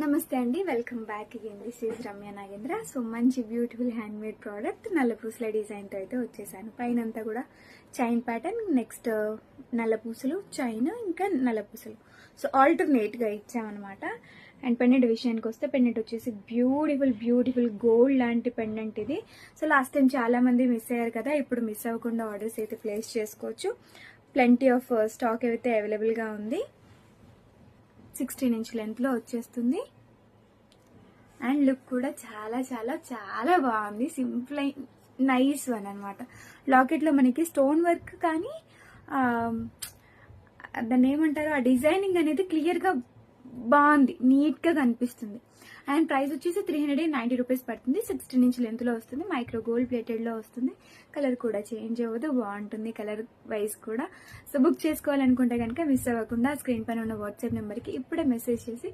నమస్తే అండి, welcome back again. This is Ramya Nagendra. So మంచి బ్యూటిఫుల్ హ్యాండ్ మేడ్ ప్రోడక్ట్ నల్లపూసల డిజైన్తో అయితే వచ్చేసాను. పైన అంతా కూడా చైన్ ప్యాటర్న్, నెక్స్ట్ నల్లపూసలు, చైన్, ఇంకా నల్లపూసలు. సో ఆల్టర్నేట్గా ఇచ్చామన్నమాట. అండ్ పెండెంట్ విషయానికి వస్తే పెండెంట్ వచ్చేసి బ్యూటిఫుల్ గోల్డ్ లాంటి పెండెంట్ ఇది. సో లాస్ట్ టైం చాలా మంది మిస్ అయ్యారు కదా, ఇప్పుడు మిస్ అవ్వకుండా ఆర్డర్స్ అయితే ప్లేస్ చేసుకోవచ్చు. ప్లెంటీ ఆఫ్ స్టాక్ అయితే అవైలబుల్గా ఉంది. 16 ఇంచ్ లెంత్లో వచ్చేస్తుంది. అండ్ లుక్ కూడా చాలా చాలా చాలా బాగుంది. సింపుల్ నైస్ వన్ అనమాట. లాకెట్లో మనకి స్టోన్ వర్క్ కానీ దాన్ని ఏమంటారు, ఆ డిజైనింగ్ అనేది క్లియర్గా బాగుంది, నీట్గా కనిపిస్తుంది. అండ్ ప్రైస్ వచ్చేసి 390 రూపీస్ పడుతుంది. 16 ఇంచ్ లెంత్లో వస్తుంది. మైక్రో గోల్డ్ ప్లేటెడ్లో వస్తుంది. కలర్ కూడా చేంజ్ అవ్వదు, బాగుంటుంది కలర్ వైజ్ కూడా. సో బుక్ చేసుకోవాలనుకుంటే కనుక మిస్ అవ్వకుండా స్క్రీన్ పైన ఉన్న వాట్సాప్ నెంబర్కి ఇప్పుడే మెసేజ్ చేసి